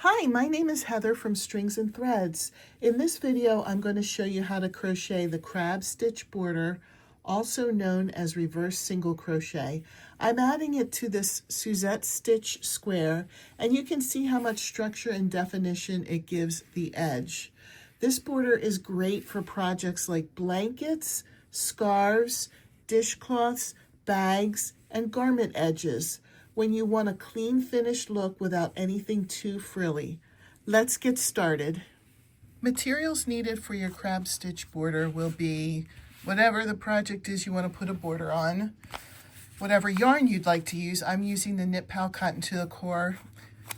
Hi, my name is Heather from Strings and Threads. In this video, I'm going to show you how to crochet the crab stitch border, also known as reverse single crochet. I'm adding it to this Suzette stitch square, and you can see how much structure and definition it gives the edge. This border is great for projects like blankets, scarves, dishcloths, bags, and garment edges, when you want a clean finished look without anything too frilly. Let's get started. Materials needed for your crab stitch border will be whatever the project is you want to put a border on, whatever yarn you'd like to use. I'm using the Knit Pal Cotton to the Core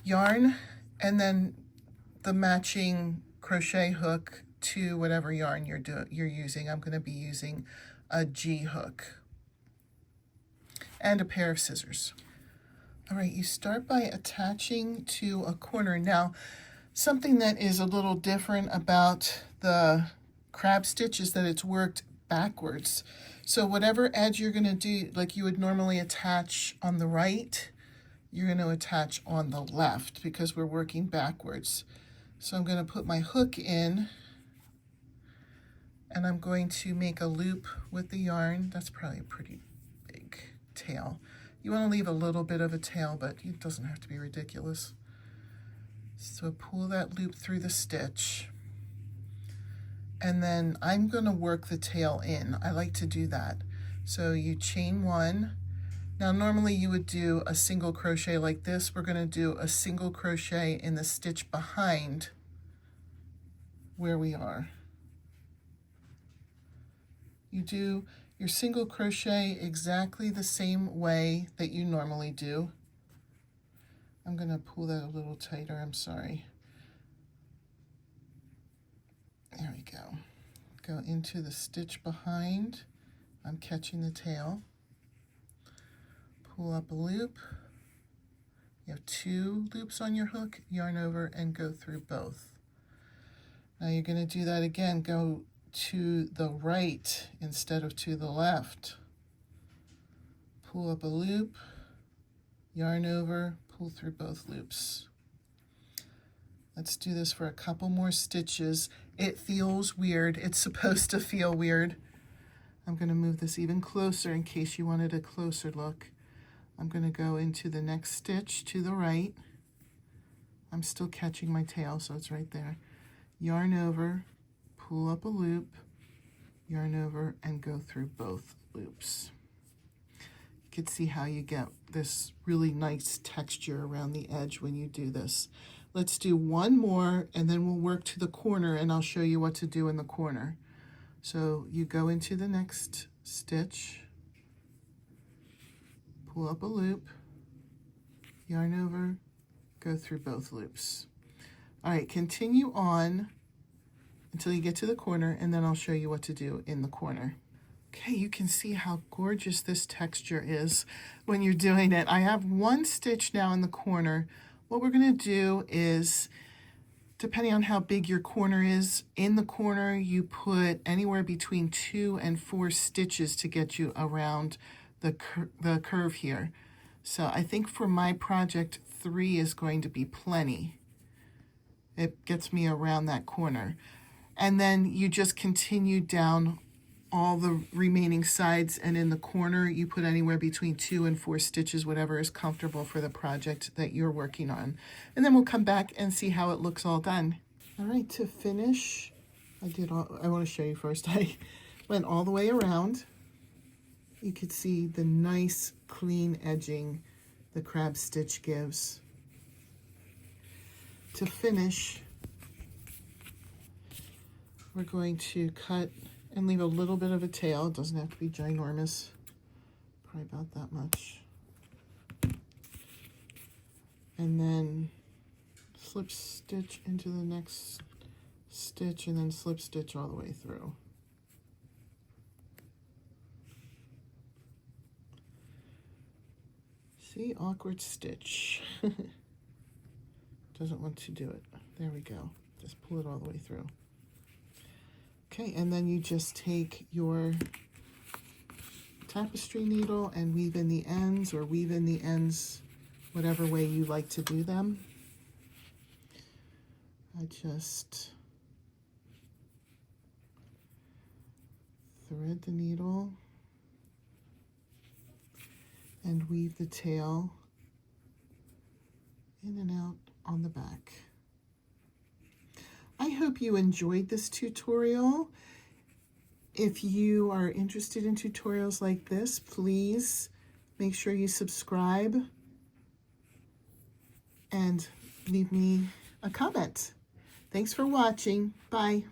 yarn, and then the matching crochet hook to whatever yarn you're using. I'm going to be using a G hook and a pair of scissors. All right, you start by attaching to a corner. Now, something that is a little different about the crab stitch is that it's worked backwards. So whatever edge you're going to do, like you would normally attach on the right, you're going to attach on the left because we're working backwards. So I'm going to put my hook in, and I'm going to make a loop with the yarn. That's probably a pretty big tail. You want to leave a little bit of a tail, but it doesn't have to be ridiculous. So pull that loop through the stitch, and then I'm going to work the tail in. I like to do that. So you chain one. Now normally you would do a single crochet like this. We're going to do a single crochet in the stitch behind where we are. You do your single crochet exactly the same way that you normally do. I'm going to pull that a little tighter, I'm sorry. There we go. Go into the stitch behind. I'm catching the tail. Pull up a loop. You have 2 loops on your hook, yarn over, and go through both. Now you're going to do that again. Go to the right instead of to the left. Pull up a loop, yarn over, pull through both loops. Let's do this for a couple more stitches. It feels weird. It's supposed to feel weird. I'm going to move this even closer in case you wanted a closer look. I'm going to go into the next stitch to the right. I'm still catching my tail, so it's right there. Yarn over, pull up a loop, yarn over, and go through both loops. You can see how you get this really nice texture around the edge when you do this. Let's do one more, and then we'll work to the corner, and I'll show you what to do in the corner. So you go into the next stitch, pull up a loop, yarn over, go through both loops. All right, continue on until you get to the corner, and then I'll show you what to do in the corner. Okay, you can see how gorgeous this texture is when you're doing it. I have one stitch now in the corner. What we're going to do is, depending on how big your corner is, in the corner you put anywhere between 2 and 4 stitches to get you around the curve here. So I think for my project, 3 is going to be plenty. It gets me around that corner. And then you just continue down all the remaining sides, and in the corner you put anywhere between 2 and 4 stitches, whatever is comfortable for the project that you're working on. And then we'll come back and see how it looks all done. All right, to finish, I want to show you first. I went all the way around. You could see the nice clean edging the crab stitch gives. To finish, we're going to cut and leave a little bit of a tail. It doesn't have to be ginormous, probably about that much. And then slip stitch into the next stitch, and then slip stitch all the way through. See, awkward stitch. Doesn't want to do it. There we go. Just pull it all the way through. Okay, and then you just take your tapestry needle and weave in the ends, or weave in the ends whatever way you like to do them. I just thread the needle and weave the tail in and out on the back. I hope you enjoyed this tutorial. If you are interested in tutorials like this, please make sure you subscribe and leave me a comment. Thanks for watching. Bye.